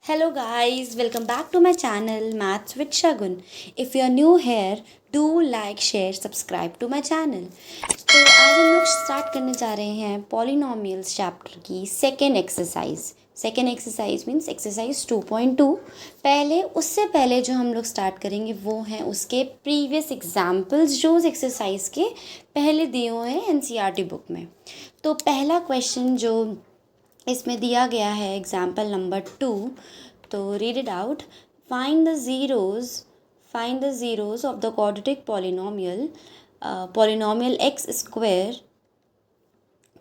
Hello guys, welcome back to my channel Maths with Shagun. If you are new here, do like, share, subscribe to my channel. तो आज हम लोग start करने जा रहे हैं पॉलिनोमियल्स चैप्टर की second exercise. Second exercise means exercise 2.2. उससे पहले जो हम लोग स्टार्ट करेंगे वो हैं उसके प्रीवियस एग्जाम्पल्स जो उस एक्सरसाइज के पहले दिए हुए हैं एनसीईआरटी बुक में. तो पहला क्वेश्चन जो इसमें दिया गया है एग्जाम्पल नंबर 2. तो read it out. Find the zeros of the quadratic polynomial x square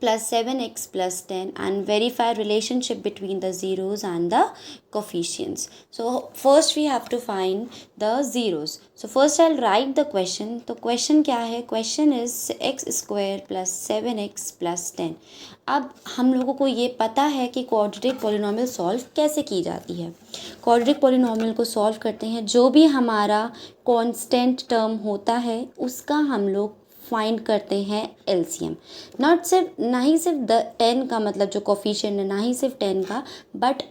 plus 7x plus 10 and verify relationship between the zeros and the coefficients. So first we have to find the zeros. So first I'll write the question. तो question क्या है? Question is x square plus 7x plus 10. अब हम लोगों को ये पता है कि क्वाड्रेटिक पॉलिनॉमियल सॉल्व कैसे की जाती है. क्वाड्रेटिक पॉलिनॉमियल को सॉल्व करते हैं, जो भी हमारा कांस्टेंट टर्म होता है उसका हम लोग फाइंड करते हैं एलसीएम. ना ही सिर्फ 10 का, मतलब जो कोफिशिएंट है, ना ही सिर्फ 10 का, बट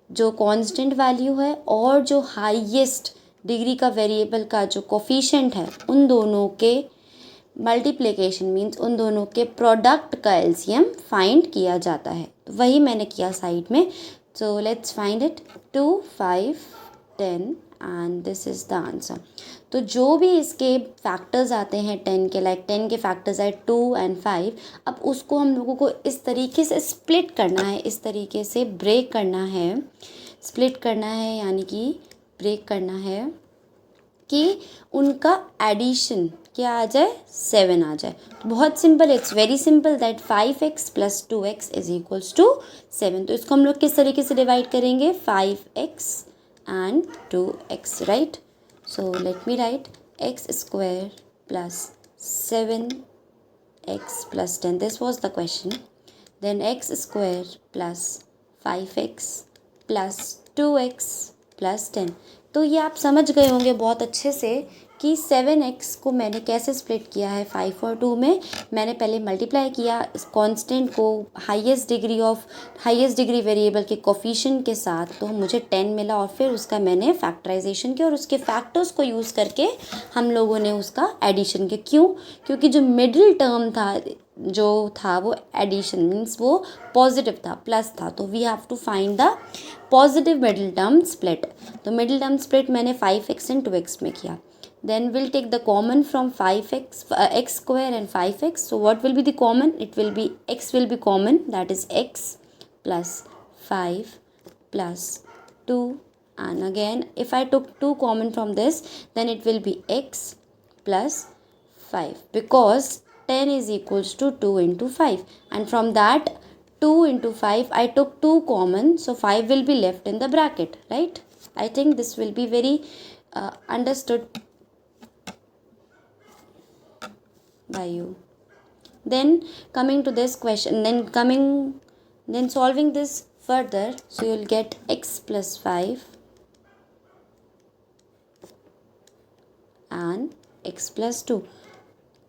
जो कांस्टेंट वैल्यू है और जो हाईएस्ट डिग्री का वेरिएबल का जो कोफिशिएंट है, उन दोनों के मल्टीप्लिकेशन मीन्स उन दोनों के प्रोडक्ट का एलसीएम फाइंड किया जाता है. तो वही मैंने किया साइड में. So let's find it. 2, 5, 10 and this is the answer. तो जो भी इसके फैक्टर्स आते हैं 10 के, लाइक 10 के फैक्टर्स आए 2 एंड 5. अब उसको हम लोगों को इस तरीके से स्प्लिट करना है, इस तरीके से ब्रेक करना है. स्प्लिट करना है यानी कि ब्रेक करना है कि उनका एडिशन क्या आ जाए, 7 आ जाए. तो बहुत simple, it's very simple that 5x plus 2x is equals to 7. तो इसको हम लोग किस तरीके से डिवाइड करेंगे, 5x and 2x, right? So let me write x square plus 7x plus 10. This was the question. Then x square plus 5x plus 2x plus 10. तो ये आप समझ गए होंगे बहुत अच्छे से कि 7x को मैंने कैसे स्प्लिट किया है 5 और 2 में. मैंने पहले मल्टीप्लाई किया इस कांस्टेंट को हाईएस्ट डिग्री वेरिएबल के कोफिशिएंट के साथ, तो मुझे 10 मिला. और फिर उसका मैंने फैक्टराइजेशन किया और उसके फैक्टर्स को यूज़ करके हम लोगों ने उसका एडिशन किया. क्यों? क्योंकि जो मिडिल टर्म था वो एडिशन मीन्स वो पॉजिटिव था, प्लस था. तो we have to find the positive middle term split. तो मिडिल टर्म स्प्लिट मैंने 5x एंड 2x में किया. Then we'll take the common from 5x, x square and 5x. So what will be the common? It will be x will be common, that is x plus 5 plus 2, and again if I took 2 common from this, then it will be x plus 5, because 10 is equals to 2 into 5, and from that 2 into 5 I took 2 common, so 5 will be left in the bracket, right? I think this will be very understood by you. Then coming to this question, then solving this further, so you'll get x plus 5 and x plus 2.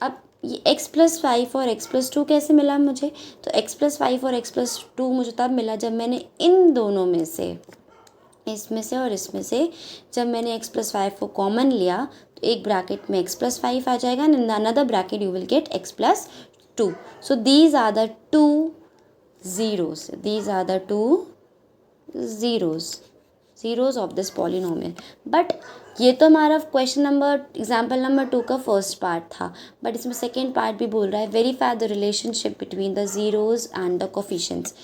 अब ये x plus 5 और x plus 2 कैसे मिला मुझे? तो x plus 5 और x plus 2 मुझे तब मिला जब मैंने इन दोनों में से, इसमें से और इसमें से, जब मैंने x plus 5 को कॉमन लिया तो एक ब्रैकेट में x plus 5 आ जाएगा and in the another bracket you will get x plus 2. So these are the two zeros. These are the two zeros of this polynomial. But ये तो हमारा question number example number 2 का first part था. But इसमें second part भी बोल रहा है verify the relationship between the zeros and the coefficients.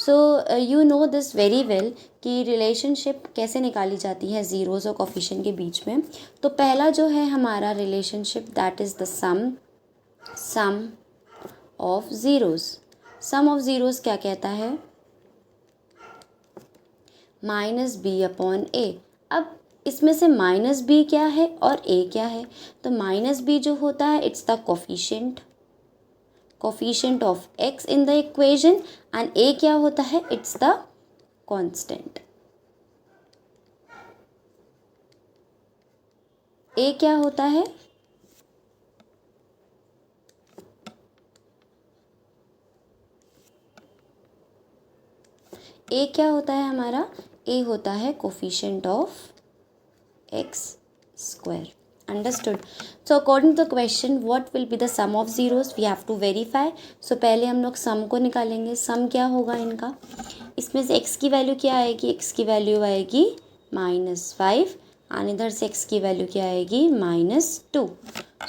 So you know this very well कि रिलेशनशिप कैसे निकाली जाती है ज़ीरोज़ और कोफिशिएंट के बीच में. तो पहला जो है हमारा relationship, that is the sum of zeros. Sum of zeros क्या कहता है, माइनस बी अपॉन ए. अब इसमें से माइनस बी क्या है और ए क्या है? तो माइनस बी जो होता है it's the coefficient of x in the equation, and a क्या होता है, इट्स द कांस्टेंट. ए क्या होता है, ए क्या होता है हमारा, a होता है coefficient of x square. Understood? So according to the question, what will be the sum of zeros? We have to verify. So पहले हम लोग sum को निकालेंगे. sum क्या होगा इनका? इसमें से x की वैल्यू क्या आएगी? x की वैल्यू आएगी -5 और इधर से x की वैल्यू क्या आएगी? -2.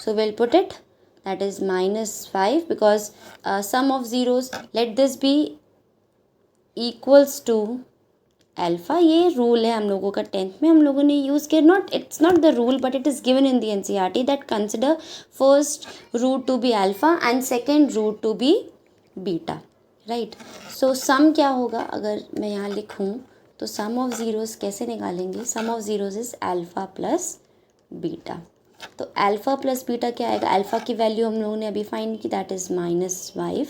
So we'll put it, that is -5, because sum of zeros, let this be equals to alpha. ये रूल है हम लोगों का 10th में हम लोगों ने यूज़ किया. Not, it's not the rule but it is given in the NCERT that consider first root to be alpha and second root to be beta. Right. So sum क्या होगा अगर मैं यहाँ लिखूँ तो सम ऑफ ज़ीरोज़ कैसे निकालेंगे? Sum of zeros is alpha plus beta. तो अल्फ़ा प्लस बीटा क्या आएगा? अल्फ़ा की वैल्यू हम लोगों ने अभी फाइंड की, दैट इज़ -5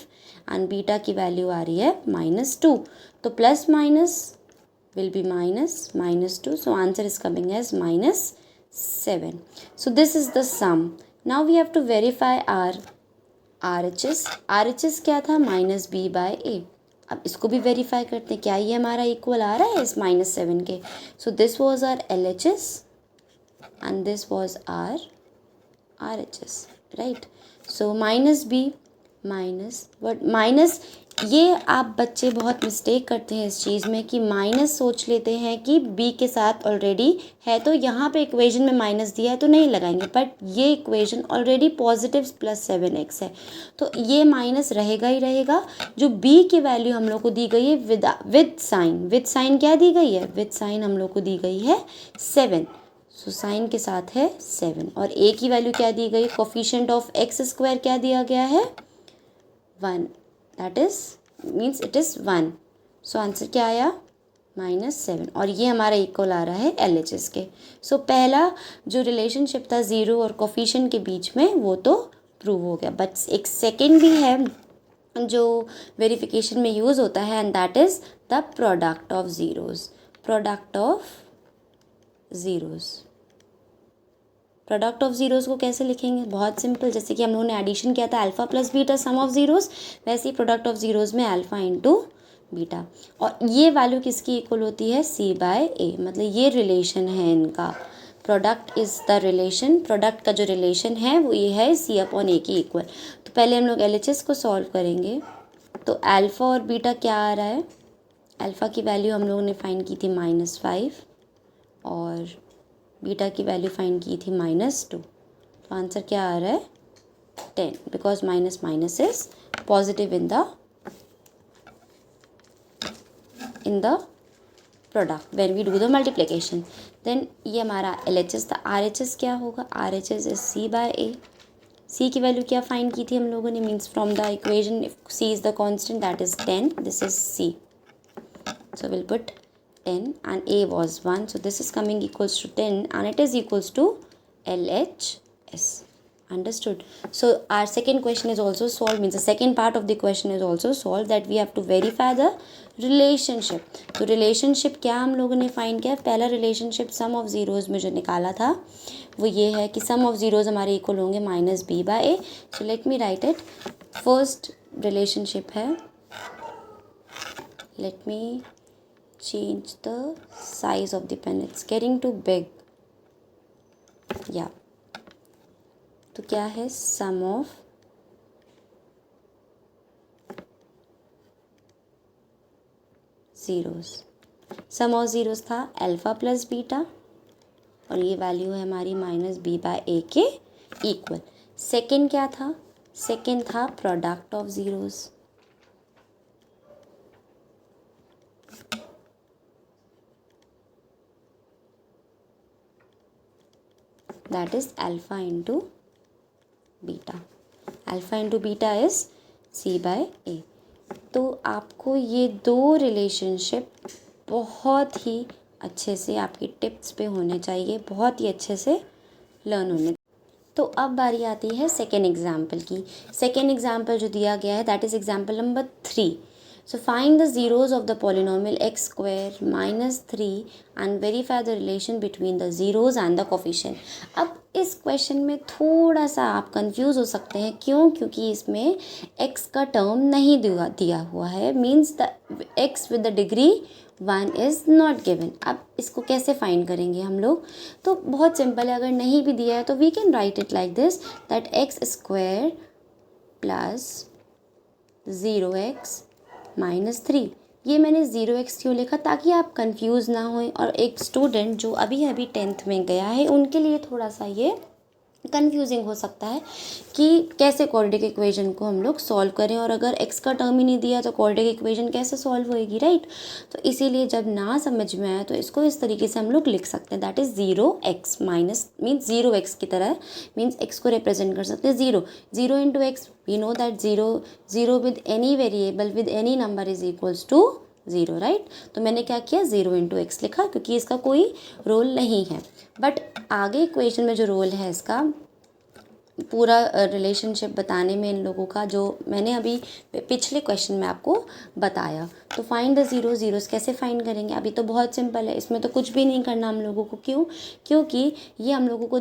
एंड बीटा की वैल्यू आ रही है -2. तो plus minus will be -2. So answer is coming as -7. So this is the sum. Now we have to verify our RHS. RHS क्या था? -b/a. अब इसको भी वेरीफाई करते हैं, क्या ये हमारा इक्वल आ रहा है इस -7 के? So this was our LHS and this was our RHS. Right. So -b minus, ये आप बच्चे बहुत मिस्टेक करते हैं इस चीज़ में कि माइनस सोच लेते हैं कि b के साथ ऑलरेडी है, तो यहाँ पे इक्वेशन में माइनस दिया है तो नहीं लगाएंगे, बट ये इक्वेशन ऑलरेडी पॉजिटिव +7x है तो ये माइनस रहेगा ही रहेगा. जो b की वैल्यू हम लोग को दी गई है विद साइन क्या दी गई है? विद साइन हम लोग को दी गई है 7. सो साइन के साथ है 7 और a की वैल्यू क्या दी गई? कोफिशिएंट ऑफ x² क्या दिया गया है? 1. That is means it is 1. So answer क्या आया? -7 और ये हमारा इक्वल आ रहा है LHS के. सो पहला जो रिलेशनशिप था ज़ीरो और कोफिशिएंट के बीच में वो तो प्रूव हो गया, बट एक सेकेंड भी है जो वेरिफिकेशन में यूज़ होता है and that is the product of zeros. Product of zeros को कैसे लिखेंगे? बहुत सिंपल. जैसे कि हम लोगों ने एडिशन किया था alpha plus beta some of zeros, वैसे ही प्रोडक्ट ऑफ ज़ीरोज़ में अल्फ़ा इंटू बीटा. और ये वैल्यू किसकी इक्वल होती है? c/a. मतलब ये रिलेशन है इनका. Product is the relation. Product का जो रिलेशन है वो ये है c/a की इक्वल. तो पहले हम लोग LHS को सॉल्व करेंगे. तो अल्फ़ा और बीटा क्या आ रहा है? अल्फ़ा की वैल्यू हम लोगों ने फाइंड की थी -5 और बीटा की वैल्यू फाइंड की थी -2. तो आंसर क्या आ रहा है? 10, because minus is positive in the product when we do the multiplication. Then ये हमारा LHS था. RHS क्या होगा? RHS is c/a. c की वैल्यू क्या फाइंड की थी हम लोगों ने? Means from the equation if c is the constant that is 10, this is c. So we'll put 10 and a was 1. So this is coming equals to 10 and it is equals to LHS. Understood? So our second question is also solved, means the second part of the question is also solved, that we have to verify the relationship. तो relationship क्या हम लोगों ने find किया? पहला relationship sum of zeros में जो निकाला था वो ये है कि sum of zeros हमारे equal होंगे -b/a. So let me write it. First relationship है, let me change the size of the pen, it's getting too big. Yeah. तो क्या है? sum of zeros. sum of zeros था alpha plus beta और ये value है हमारी -b/a के इक्वल. सेकेंड क्या था? सेकेंड था product of zeros. that is alpha into beta. Alpha into beta is c/a. तो आपको ये दो रिलेशनशिप बहुत ही अच्छे से आपकी टिप्स पे होने चाहिए, बहुत ही अच्छे से लर्न होने. तो अब बारी आती है सेकेंड एग्जाम्पल की. सेकेंड एग्जाम्पल जो दिया गया है that is example number 3. So find the zeros of the polynomial x square -3 and verify the relation between the zeros and the coefficient. अब इस क्वेश्चन में थोड़ा सा आप कंफ्यूज हो सकते हैं. क्यों? क्योंकि इसमें x का टर्म नहीं दिया हुआ है. Means the x with the degree 1 is not given. अब इसको कैसे फाइंड करेंगे हम लोग? तो बहुत सिंपल है, अगर नहीं भी दिया है तो we can write it like this, that x square plus 0x minus 3। ये मैंने 0x क्यों लिखा? ताकि आप कंफ्यूज ना हों, और एक स्टूडेंट जो अभी अभी 10th में गया है उनके लिए थोड़ा सा ये कंफ्यूजिंग हो सकता है कि कैसे क्वाड्रेटिक इक्वेशन को हम लोग सॉल्व करें, और अगर x का टर्म ही नहीं दिया तो क्वाड्रेटिक इक्वेशन कैसे सॉल्व होएगी, राइट? तो इसीलिए जब ना समझ में आए तो इसको इस तरीके से हम लोग लिख सकते हैं, that is 0x minus means 0x की तरह, मीन्स x को रिप्रेजेंट कर सकते हैं 0 into x. We know that 0 with any variable with any number is equals to 0, right? तो मैंने क्या किया, 0 इंटू एक्स लिखा, क्योंकि इसका कोई रोल नहीं है। बट आगे इक्वेशन में जो रोल है इसका, पूरा रिलेशनशिप बताने में इन लोगों का, जो मैंने अभी पिछले क्वेश्चन में आपको बताया। तो फाइंड द ज़ीरोज़ कैसे फाइंड करेंगे? अभी तो बहुत सिंपल है, इसमें तो कुछ भी नहीं करना हम लोगों को। क्यों? क्योंकि ये हम लोगों को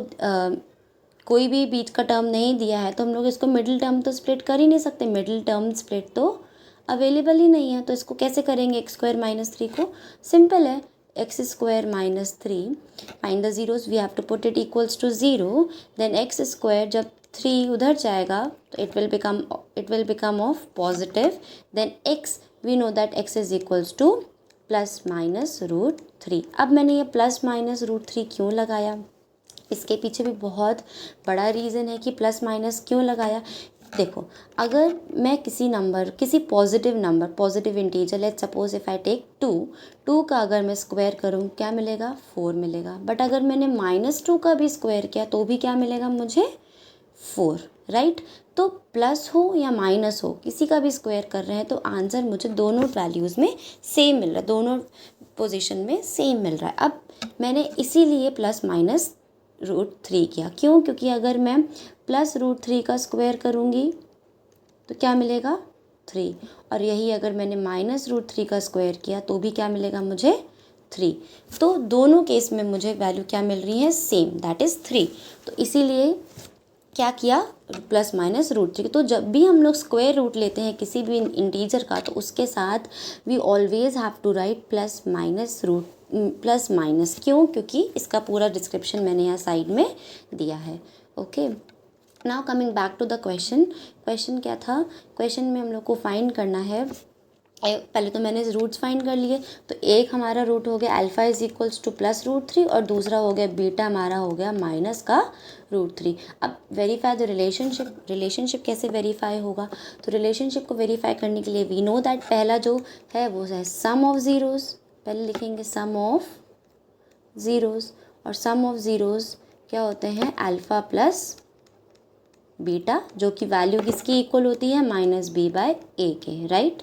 कोई भी बीच का टर्म नहीं दिया है, तो हम लोग इसको मिडिल टर्म तो स्प्लिट कर ही नहीं सकते, मिडिल टर्म स्प्लिट तो अवेलेबल ही नहीं है। तो इसको कैसे करेंगे एक्स स्क्वायर माइनस 3 को? सिंपल है, x square minus 3, find the zeros, we have to put it equals to 0, then x square, जब 3 उधर जाएगा तो it will become of positive, then x, we know that x is equals to plus minus root 3। अब मैंने ये plus minus root 3 क्यों लगाया? इसके पीछे भी बहुत बड़ा रीज़न है कि प्लस माइनस क्यों लगाया। देखो, अगर मैं किसी positive number, positive integer, let's suppose if I take 2 का अगर मैं स्क्वायर करूँ क्या मिलेगा? 4 मिलेगा। बट अगर मैंने -2 का भी स्क्वायर किया तो भी क्या मिलेगा मुझे? 4, राइट? तो प्लस हो या माइनस हो, किसी का भी स्क्वायर कर रहे हैं तो आंसर मुझे दोनों वैल्यूज़ में सेम मिल रहा है, दोनों पोजीशन में सेम मिल रहा है। अब मैंने इसीलिए प्लस माइनस रूट 3 किया। क्यों? क्योंकि अगर मैं प्लस रूट 3 का स्क्वायर करूँगी तो क्या मिलेगा? 3, और यही अगर मैंने माइनस रूट 3 का स्क्वायर किया तो भी क्या मिलेगा मुझे? 3। तो दोनों केस में मुझे वैल्यू क्या मिल रही है? Same, that is 3। तो इसीलिए क्या किया, प्लस माइनस रूट 3। तो जब भी हम लोग स्क्वायर रूट लेते हैं किसी भी इंटीजर का, तो उसके साथ we always have to write plus minus root, plus minus. क्यों? क्योंकि इसका पूरा डिस्क्रिप्शन मैंने यहाँ साइड में दिया है। Okay, now coming back to the question क्या था? क्वेश्चन में हम लोग को फाइंड करना है, पहले तो मैंने रूट्स फाइंड कर लिए। तो एक हमारा रूट हो गया alpha is equals to plus root 3, और दूसरा हो गया बीटा हमारा हो गया माइनस का रूट 3। अब वेरीफाई द रिलेशनशिप कैसे वेरीफाई होगा? तो रिलेशनशिप को वेरीफाई करने के लिए वी नो दैट पहला जो है वो है सम ऑफ ज़ीरोज़। पहले लिखेंगे सम ऑफ ज़ीरोज़, और सम ऑफ ज़ीरोज़ क्या होते हैं? अल्फ़ा प्लस बीटा, जो कि वैल्यू किसकी इक्वल होती है? -b/a के, राइट?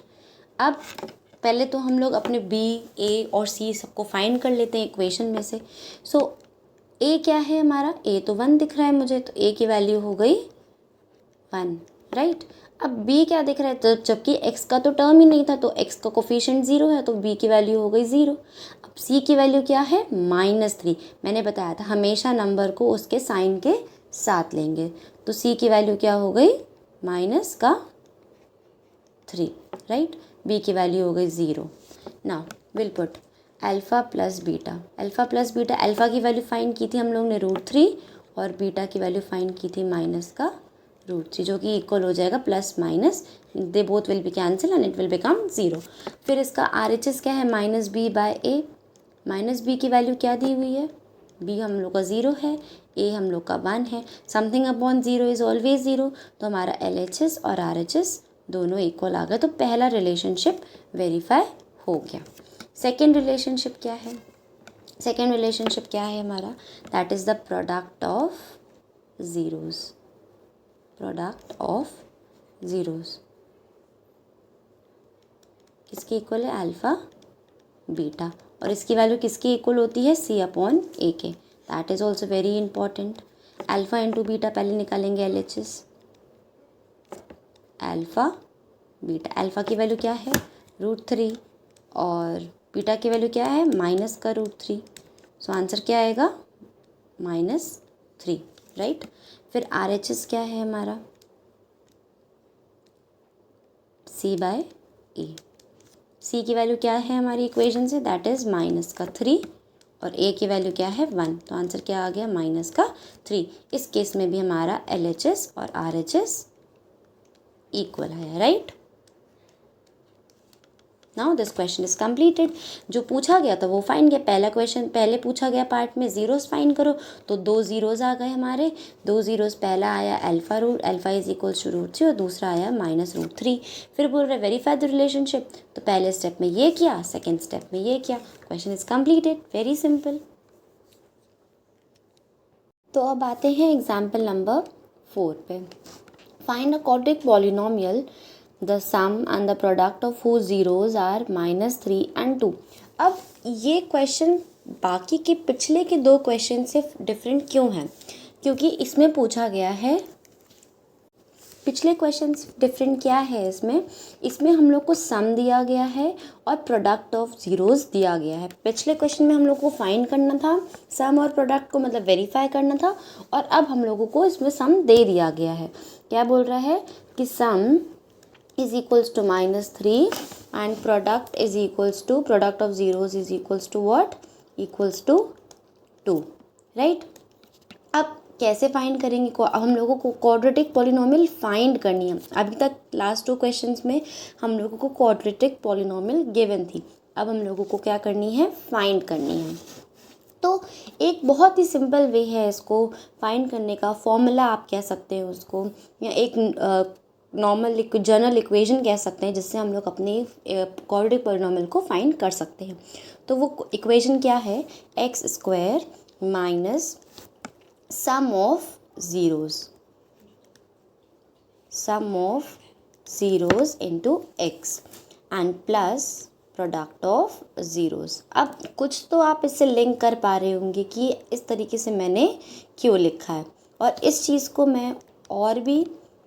अब पहले तो हम लोग अपने b, a और c सबको फाइंड कर लेते हैं इक्वेशन में से। सो a क्या है हमारा? a तो 1 दिख रहा है मुझे, तो a की वैल्यू हो गई 1, राइट? अब b क्या दिख रहा है? तो जबकि x का तो टर्म ही नहीं था, तो x का कोफिशिएंट 0 है, तो b की वैल्यू हो गई 0। अब c की वैल्यू क्या है? -3। मैंने बताया था हमेशा नंबर को उसके साइन के साथ लेंगे, तो c की वैल्यू क्या हो गई? -3, राइट? b की वैल्यू हो गई 0। Now will put alpha plus beta. Alpha की वैल्यू फाइंड की थी हम लोग ने √3, और बीटा की वैल्यू फाइंड की थी माइनस का √3, जो कि इक्वल हो जाएगा plus minus, they both will be cancel and it will become 0। फिर इसका RHS क्या है? -b/a। -b की वैल्यू क्या दी हुई है? b हम लोग का 0 है, a हम लोग का 1 है। समथिंग अपॉन 0 इज़ ऑलवेज 0, तो हमारा LHS और RHS दोनों इक्वल आ गए। तो पहला रिलेशनशिप वेरीफाई हो गया। सेकेंड रिलेशनशिप क्या है? सेकेंड रिलेशनशिप क्या है हमारा? That is the product of zeros. Product of zeros किसकी इक्वल है? अल्फ़ा बीटा, और इसकी वैल्यू किसकी इक्वल होती है? c/a के। That is also very important. Alpha into beta पहले निकालेंगे LHS, अल्फ़ा बीटा। अल्फ़ा की वैल्यू क्या है? √3, और बीटा की वैल्यू क्या है? माइनस का √3। सो आंसर क्या आएगा? -3, राइट? फिर RHS क्या है हमारा? c/a। सी की वैल्यू क्या है हमारी इक्वेशन से, दैट इज़ माइनस का 3 और ए की वैल्यू क्या है 1, तो आंसर क्या आ गया माइनस का 3। इस केस में भी हमारा LHS और RHS इक्वल है, right. Now this question is completed. जो पूछा गया था वो फाइंड किया। पहला क्वेश्चन पहले पूछा गया पार्ट में ज़ीरोज़ फाइंड करो, तो 2 ज़ीरोज़ आ गए हमारे। 2 ज़ीरोज़, पहला आया अल्फ़ा इज इक्वल्स टू √3 और दूसरा आया -√3। फिर बोल रहे वेरीफाई द रिलेशनशिप, तो पहले स्टेप में ये किया, सेकेंड स्टेप में ये किया, question is completed, very simple. तो अब आते हैं एग्जाम्पल नंबर 4 पे। Find a quadratic polynomial, the sum and the product of whose zeros are -3 and 2। अब ये क्वेश्चन बाकी के पिछले के 2 क्वेश्चन से डिफरेंट क्यों है, क्योंकि इसमें पूछा गया है, पिछले क्वेश्चन से डिफरेंट क्या है इसमें हम लोग को सम दिया गया है और प्रोडक्ट ऑफ ज़ीरोज़ दिया गया है। पिछले क्वेश्चन में हम लोग को फाइंड करना था सम और प्रोडक्ट को, मतलब वेरीफाई करना था, और अब हम लोगों को इसमें सम दे दिया गया है। क्या बोल रहा है कि sum is equals to -3 and product is equals to, product of zeros is equals to what, equals to 2, right. अब कैसे फाइंड करेंगे, हम लोगों को क्वाड्रेटिक पॉलिनोमियल फाइंड करनी है। अभी तक लास्ट 2 क्वेश्चंस में हम लोगों को क्वाड्रेटिक पॉलिनोमियल गिवन थी, अब हम लोगों को क्या करनी है, फाइंड करनी है। तो एक बहुत ही सिंपल वे है इसको फाइंड करने का, फॉर्मूला आप कह सकते हैं उसको, या एक नॉर्मल जनरल इक्वेशन कह सकते हैं, जिससे हम लोग अपनी क्वाड्रेटिक पॉलिनोमियल को फाइंड कर सकते हैं। तो वो इक्वेशन क्या है, x² minus sum of zeros into x and plus product of zeros. अब कुछ तो आप इससे लिंक कर पा रहे होंगे कि इस तरीके से मैंने क्यों लिखा है, और इस चीज़ को मैं और भी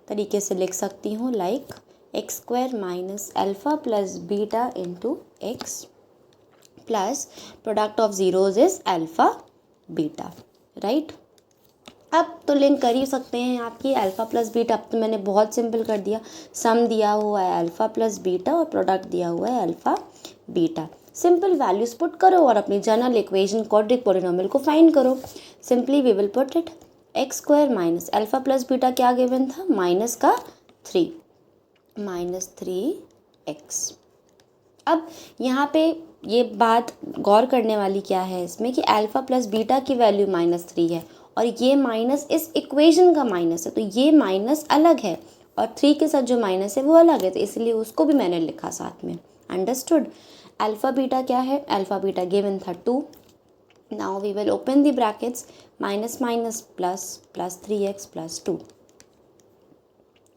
तरीके से लिख सकती हूँ, like x² minus alpha plus beta into x plus product of zeros is alpha beta, right. अब तो लिंक कर ही सकते हैं आपकी अल्फ़ा प्लस बीटा। अब तो मैंने बहुत सिंपल कर दिया, सम दिया हुआ है अल्फ़ा प्लस बीटा और प्रोडक्ट दिया हुआ है alpha beta. Simple values put करो और अपनी जनरल इक्वेशन क्वाड्रेटिक पॉलिनोमियल को फाइंड करो। Simply we will put it, x² minus alpha plus beta क्या गिवन था, माइनस का 3, -3x। अब यहाँ पे ये बात गौर करने वाली क्या है इसमें कि अल्फ़ा प्लस बीटा की वैल्यू -3 है और ये माइनस इस इक्वेशन का माइनस है, तो ये माइनस अलग है और 3 के साथ जो माइनस है वो अलग है, तो इसलिए उसको भी मैंने लिखा साथ में। अंडरस्टूड। अल्फ़ा बीटा क्या है, अल्फ़ा बीटा गिवन था 2। Now we will open the brackets, minus minus plus, plus 3x plus 2।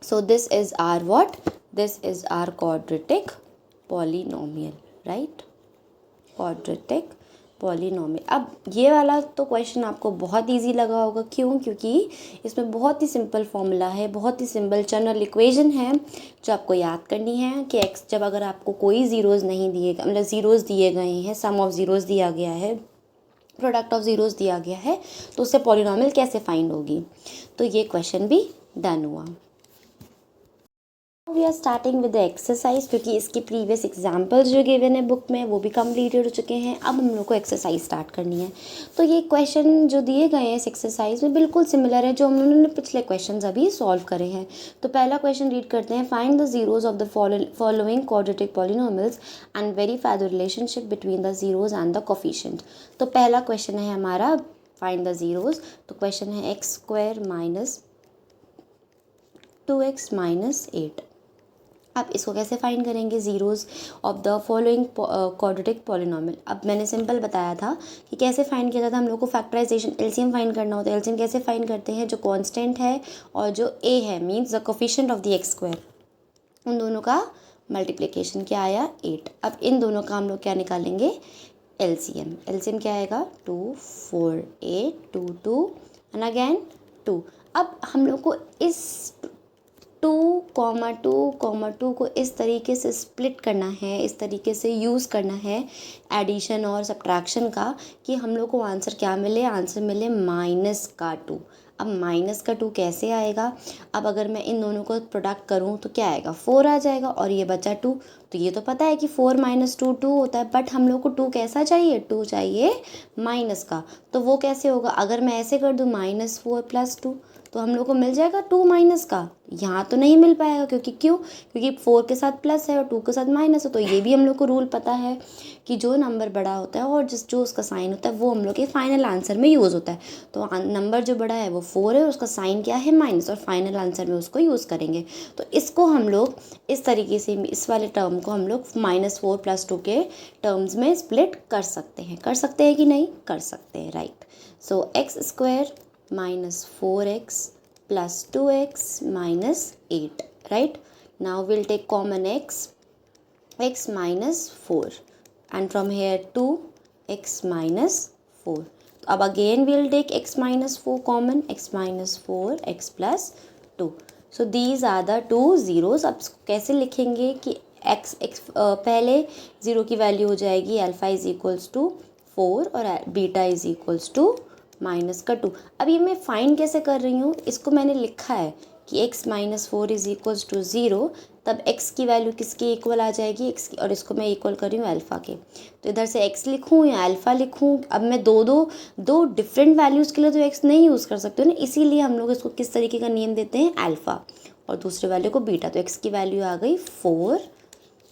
So this is our what, this is our quadratic polynomial, right, quadratic polynomial. अब ये वाला तो question आपको बहुत easy लगा होगा, क्यों, क्योंकि इसमें बहुत ही सिंपल फॉर्मूला है, बहुत ही सिंपल जनरल इक्वेशन है जो आपको याद करनी है कि एक्स, जब अगर आपको कोई ज़ीरोज़ नहीं दिए, मतलब ज़ीरोज़ दिए गए हैं, सम ऑफ ज़ीरोज़ दिया गया है, प्रोडक्ट ऑफ ज़ीरोज़ दिया गया है, तो उससे पॉलिनोमियल कैसे फाइंड होगी। तो ये क्वेश्चन भी डन हुआ। We are starting with the exercise, क्योंकि इसकी प्रीवियस एग्जाम्पल्स जो गिवन है बुक में वो भी कंप्लीटेड हो चुके हैं। अब हम लोग को एक्सरसाइज स्टार्ट करनी है। तो ये क्वेश्चन जो दिए गए हैं इस एक्सरसाइज में बिल्कुल सिमिलर है जो हम लोगों ने पिछले क्वेश्चन अभी सॉल्व करे हैं। तो पहला क्वेश्चन रीड करते हैं, find the zeros of the following quadratic polynomials and verify the relationship between the zeros and the coefficient. तो पहला क्वेश्चन है हमारा फाइंड द जीरोज। तो क्वेश्चन है x² माइनस 2x माइनस 8। अब इसको कैसे फाइंड करेंगे, zeros of the following quadratic polynomial. अब मैंने सिंपल बताया था कि कैसे फाइंड किया जाता है, हम लोग को फैक्टराइजेशन एलसीएम फाइंड करना होता है। एलसीएम कैसे फाइंड करते हैं, जो कांस्टेंट है और जो ए है, means the coefficient of the x², उन दोनों का मल्टीप्लिकेशन क्या आया 8। अब इन दोनों का हम लोग क्या निकालेंगे, एलसीएम। एलसीएम क्या आएगा 2 4 8 2 2 एंड अगेन 2। अब हम लोग को इस 2, को इस तरीके से स्प्लिट करना है, इस तरीके से यूज़ करना है एडिशन और सब्ट्रैक्शन का कि हम लोग को आंसर क्या मिले, आंसर मिले -2। अब -2 कैसे आएगा? अब अगर मैं इन दोनों को प्रोडक्ट करूँ तो क्या आएगा, 4 आ जाएगा और ये बचा 2। तो ये तो पता है कि 4 - 2 2 होता है, बट हम लोग को 2 कैसा चाहिए, 2 चाहिए माइनस का। तो वो कैसे होगा? अगर मैं ऐसे कर दूँ -4 + 2 तो हम लोग को मिल जाएगा 2 माइनस का। यहाँ तो नहीं मिल पाएगा क्योंकि क्यों? क्योंकि 4 के साथ प्लस है और 2 के साथ माइनस है। तो ये भी हम लोग को रूल पता है कि जो नंबर बड़ा होता है और जो उसका साइन होता है वो हम लोग के फाइनल आंसर में यूज़ होता है। तो नंबर जो बड़ा है वो 4 है और उसका साइन क्या है, माइनस, और फाइनल आंसर में उसको यूज़ करेंगे। तो इसको हम लोग इस तरीके से, इस वाले टर्म को हम लोग -4 + 2 के टर्म्स में स्प्लिट कर सकते हैं कि नहीं? कर सकते हैं, right. So x² -4x plus 2x minus 8, right? Now we'll take common x minus 4, and from here 2x minus 4. अब again we'll take x minus 4 common, x minus 4 x plus 2. So these are the two zeros. अब कैसे लिखेंगे कि x पहले zero की value हो जाएगी alpha is equals to 4 और बीटा इज इक्वल्स टू -2। अब ये मैं फाइंड कैसे कर रही हूँ, इसको मैंने लिखा है कि x - 4 इज इक्वल्स टू 0, तब x की वैल्यू किसके इक्वल आ जाएगी, x की, और इसको मैं इक्वल कर रही हूँ अल्फ़ा के। तो इधर से x लिखूँ या अल्फ़ा लिखूँ? अब मैं दो डिफरेंट वैल्यूज़ के लिए तो x नहीं यूज़ कर सकते हो ना, इसीलिए हम लोग इसको किस तरीके का नेम देते हैं, अल्फ़ा, और दूसरे वैल्यू को बीटा। तो x की वैल्यू आ गई 4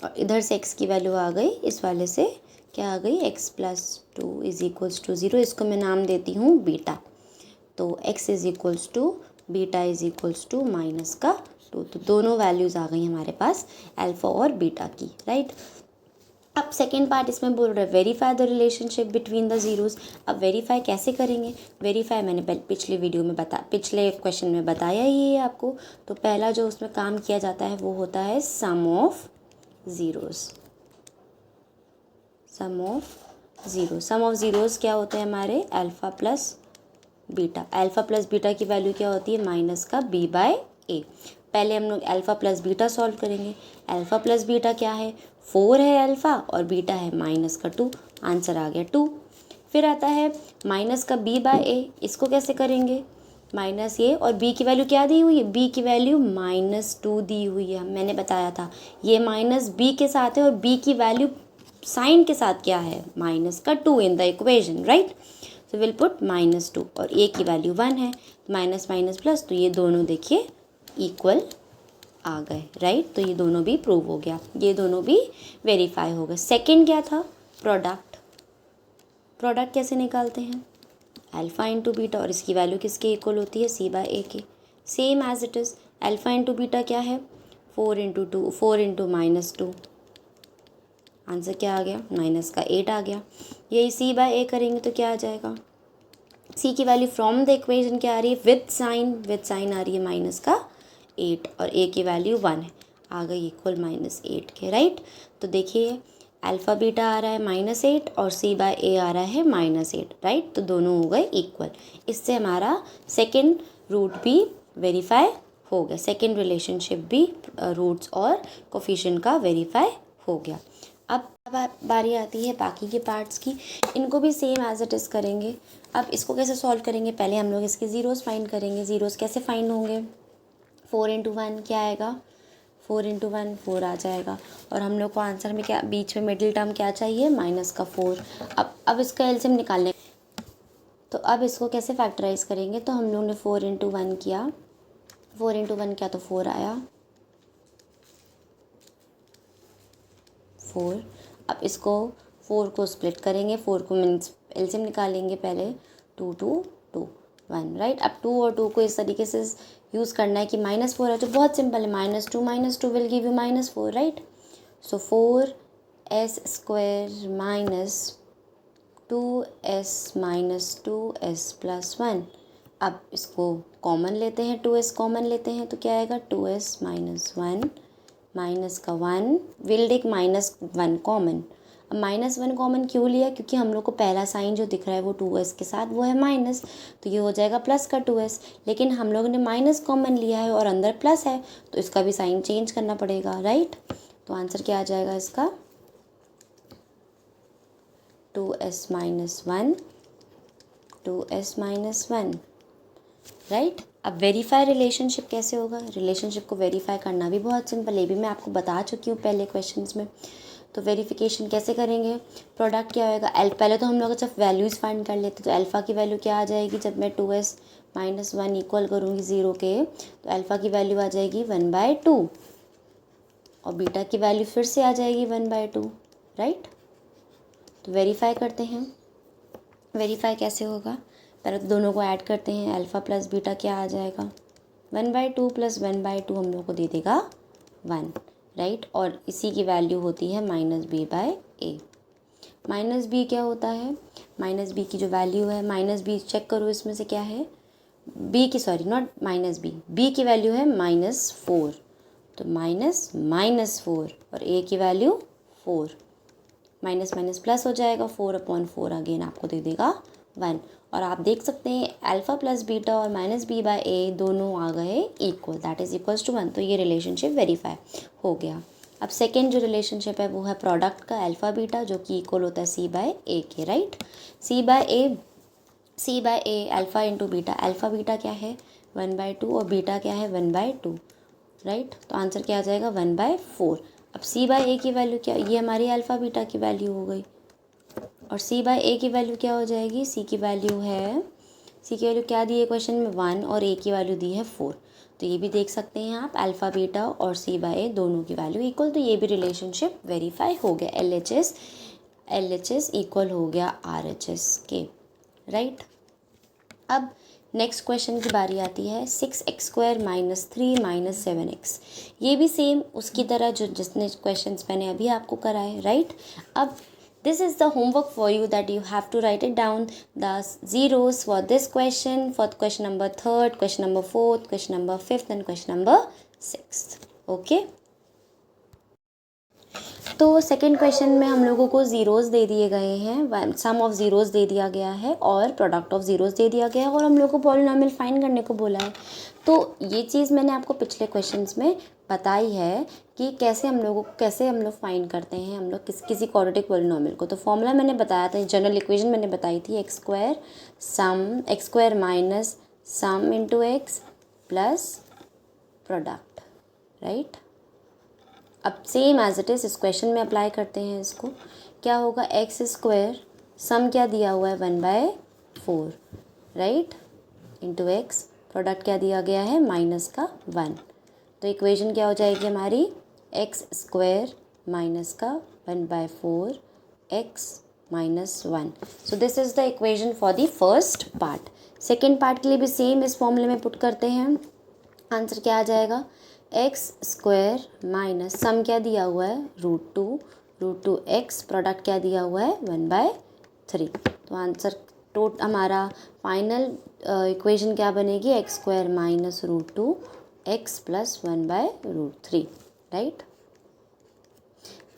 और इधर से x की वैल्यू आ गई, इस वाले से क्या आ गई, x + 2 इज इक्वल्स टू 0। इसको मैं नाम देती हूँ बीटा। तो x is equals to beta is equals to -2। तो दोनों वैल्यूज़ आ गई हमारे पास अल्फ़ा और बीटा की, राइट। अब सेकेंड पार्ट इसमें बोल रहा है verify the relationship between the zeros. अब वेरीफाई कैसे करेंगे? वेरीफाई मैंने पिछले क्वेश्चन में बताया ही है आपको। तो पहला जो उसमें काम किया जाता है वो होता है sum of zeros. Sum of zeros क्या होते हैं हमारे, alpha plus beta. Alpha plus beta की वैल्यू क्या होती है, -b/a। पहले हम लोग अल्फ़ा प्लस बीटा सॉल्व करेंगे। अल्फ़ा प्लस बीटा क्या है, 4 है अल्फ़ा और बीटा है -2। आंसर आ गया 2। फिर आता है -b/a। इसको कैसे करेंगे, -a और b की वैल्यू क्या दी हुई है, b की वैल्यू -2 दी हुई है। मैंने बताया था ये -b के साथ है और b की वैल्यू साइन के साथ क्या है, -2 इन the equation, right. So will put -2 और a की वैल्यू 1 है, माइनस माइनस प्लस, तो ये दोनों देखिए इक्वल आ गए, राइट। तो ये दोनों भी प्रूव हो गया, ये दोनों भी वेरीफाई हो गए। सेकंड क्या था, प्रोडक्ट कैसे निकालते हैं, अल्फ़ा इंटू बीटा, और इसकी वैल्यू किसके इक्वल होती है, c/a के। Same as it is, alpha into beta क्या है, 4 × 2 4 × -2, आंसर क्या आ गया, -8 आ गया। यही c/a करेंगे तो क्या आ जाएगा, c की वैल्यू फ्रॉम द इक्वेशन क्या आ रही है, विद साइन आ रही है -8 और a की वैल्यू 1 है, आ गई इक्वल -8 के, राइट। तो देखिए अल्फ़ा बीटा आ रहा है -8 और c/a आ रहा है -8, राइट। तो दोनों हो गए इक्वल। इससे हमारा सेकेंड रूट भी वेरीफाई हो गया, सेकेंड रिलेशनशिप भी रूट्स और कोफिशिएंट का वेरीफाई हो गया। अब बारी आती है बाकी के पार्ट्स की, इनको भी सेम एज इट इज़ करेंगे। अब इसको कैसे सॉल्व करेंगे, पहले हम लोग इसके ज़ीरोज़ फाइंड करेंगे। ज़ीरोज़ कैसे फाइंड होंगे, 4 × 1 क्या आएगा, 4 × 1 4 आ जाएगा, और हम लोग को आंसर में क्या, बीच में मिडिल टर्म क्या चाहिए, -4। अब इसका एलसीएम निकालने, तो अब इसको कैसे फैक्टराइज करेंगे, तो हम लोग ने 4 × 1 किया, 4 × 1 किया तो 4 आया, 4। अब इसको 4 को स्प्लिट करेंगे, 4 को मीन्स एलसीएम निकालेंगे पहले, 2 2 2 1, राइट। अब 2 और 2 को इस तरीके से यूज़ करना है कि -4 है, तो बहुत सिंपल है, -2 will give you -4, right. So 4s² -2s 2s + 1। अब इसको कॉमन लेते हैं, 2s कॉमन लेते हैं तो क्या आएगा, 2s - 1 -1 विल टेक -1 कॉमन। अब -1 कॉमन क्यों लिया, क्योंकि हम लोग को पहला साइन जो दिख रहा है वो 2s के साथ वो है माइनस, तो ये हो जाएगा प्लस का 2s। लेकिन हम लोगों ने माइनस कॉमन लिया है और अंदर प्लस है, तो इसका भी साइन चेंज करना पड़ेगा, राइट। तो आंसर क्या आ जाएगा इसका, 2s - 1, 2s - 1, राइट। अब वेरीफाई रिलेशनशिप कैसे होगा, रिलेशनशिप को वेरीफाई करना भी बहुत सिंपल है, ये भी मैं आपको बता चुकी हूँ पहले क्वेश्चंस में। तो वेरिफिकेशन कैसे करेंगे, प्रोडक्ट क्या होएगा, पहले तो हम लोग जब वैल्यूज़ फाइंड कर लेते, तो अल्फ़ा की वैल्यू क्या आ जाएगी, जब मैं 2s - 1 इक्वल करूँगी 0 के, तो अल्फ़ा की वैल्यू आ जाएगी 1/2 और बीटा की वैल्यू फिर से आ जाएगी 1/2, राइट। तो वेरीफाई करते हैं, वेरीफाई कैसे होगा, पहले तो दोनों को ऐड करते हैं, अल्फ़ा प्लस बीटा क्या आ जाएगा, 1/2 + 1/2 हम लोग को दे देगा 1, राइट। और इसी की वैल्यू होती है -b/a। -b क्या होता है, -b की जो वैल्यू है, -b चेक करो इसमें से क्या है, b की, सॉरी नॉट -b, b की वैल्यू है -4, तो -4 और a की वैल्यू 4, माइनस माइनस प्लस हो जाएगा, 4/4 अगेन आपको दे देगा 1। और आप देख सकते हैं अल्फ़ा प्लस बीटा और -b/a दोनों आ गए equal, that is equals to 1, तो ये रिलेशनशिप वेरीफाई हो गया। अब सेकेंड जो रिलेशनशिप है वो है प्रोडक्ट का अल्फ़ा बीटा, जो कि इक्वल होता है c/a के, right. c/a alpha into beta, alpha beta क्या है 1/2 और बीटा क्या है 1/2, राइट। तो आंसर क्या आ जाएगा 1/4। अब c/a की वैल्यू क्या, ये हमारी अल्फ़ा बीटा की वैल्यू हो गई, और c/a की वैल्यू क्या हो जाएगी, c की वैल्यू क्या दी है क्वेश्चन में 1 और a की वैल्यू दी है 4, तो ये भी देख सकते हैं आप, अल्फ़ा बीटा और c/a दोनों की वैल्यू इक्वल, तो ये भी रिलेशनशिप वेरीफाई हो गया, LHS इक्वल हो गया RHS के, राइट। अब नेक्स्ट क्वेश्चन की बारी आती है 6x² - 3 - 7x। ये भी सेम उसकी तरह जो जिसने क्वेश्चंस मैंने अभी आपको कराए, राइट। अब this is the homework for you, that you have to write it down, the zeros for this question, for question number 3rd, question number 4th, question number 5th and question number 6th, okay। तो second question में हम लोगों को zeros दे दिए गए हैं, सम of zeros दे दिया गया है और प्रोडक्ट ऑफ ज़ीरोज़ दे दिया गया है, और हम लोग को पॉलिनॉमियल फाइंड करने को बोला है। तो ये चीज़ मैंने आपको पिछले क्वेश्चंस में बताई है कि कैसे हम लोग फाइंड करते हैं हम लोग किसी क्वाड्रेटिक पॉलिनॉमियल को। तो फॉर्मूला मैंने बताया था, जनरल इक्वेशन मैंने बताई थी, x² minus sum into x plus product, right. अब सेम एज इट इज़ इस क्वेश्चन में अप्लाई करते हैं इसको, क्या होगा, x², सम क्या दिया हुआ है 1/4, राइट, इंटू x, प्रोडक्ट क्या दिया गया है -1, तो इक्वेशन क्या हो जाएगी हमारी, x² माइनस का 1/4 x -1। So this is the equation for the first part. Second part के लिए भी सेम इस फॉर्मूले में पुट करते हैं, आंसर क्या आ जाएगा, x² माइनस सम क्या दिया हुआ है √2 x, प्रोडक्ट क्या दिया हुआ है 1/3। तो आंसर हमारा फाइनल इक्वेशन क्या बनेगी, x² minus √2 x plus 1/3, right.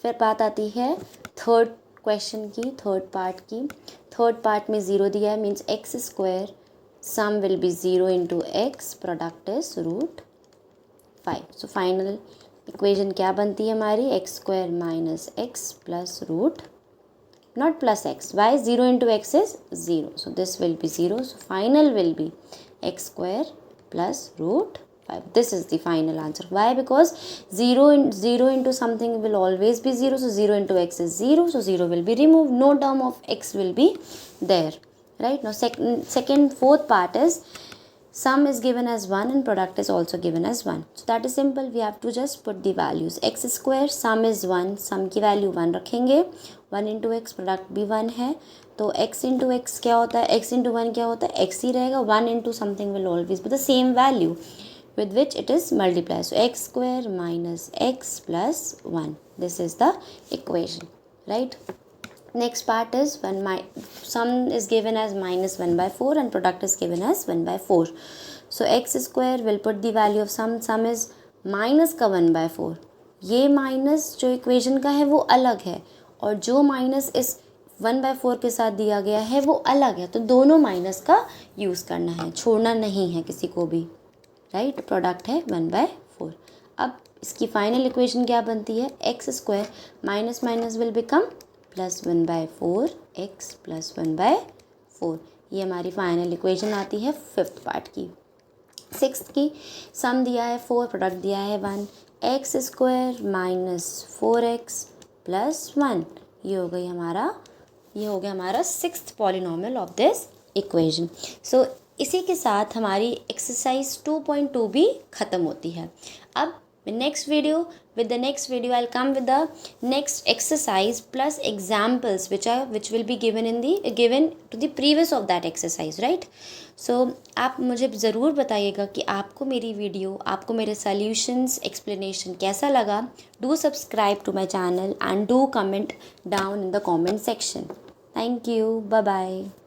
फिर बात आती है थर्ड क्वेश्चन की, थर्ड पार्ट में 0 दिया है, means x² sum will be 0 into x, product is √5। So final equation क्या बनती है हमारी, x² minus x plus not plus x, why 0 into x is 0, so this will be 0, so final will be x² plus √5. This is the final answer. Why? Because 0 into something will always be 0, so 0 into x is 0, so 0 will be removed, no term of x will be there, right. Now fourth part is sum is given as 1 and product is also given as 1. So that is simple, we have to just put the values, x², sum is 1, sum की value 1 रखेंगे, 1 into x, product भी 1 है, तो x into x क्या होता है, x into 1 क्या होता है, x ही रहेगा, 1 into something will always be the same value with which it is multiplied. So x² minus x plus 1, this is the equation, right. Next part is sum is given as -1/4 and product is given as 1/4. So x² will put the value of sum is minus का 1/4, ये minus जो equation का है वो अलग है और जो माइनस इस 1/4 के साथ दिया गया है वो अलग है, तो दोनों माइनस का यूज़ करना है, छोड़ना नहीं है किसी को भी, राइट। प्रोडक्ट है 1/4। अब इसकी फाइनल इक्वेशन क्या बनती है, x² minus minus will become +1/4 x + 1/4। ये हमारी फाइनल इक्वेशन आती है 5th पार्ट की। 6th की सम दिया है 4, प्रोडक्ट दिया है 1, x² - 4x + 1। ये हो गया हमारा 6th polynomial of this equation. So इसी के साथ हमारी एक्सरसाइज 2.2 भी ख़त्म होती है। अब next video with the next video I'll come with the next exercise plus examples which will be given to the previous of that exercise, right? So आप मुझे ज़रूर बताइएगा कि आपको मेरी वीडियो, आपको मेरे solutions explanation कैसा लगा। Do subscribe to my channel and do comment down in the comment section. Thank you. Bye bye.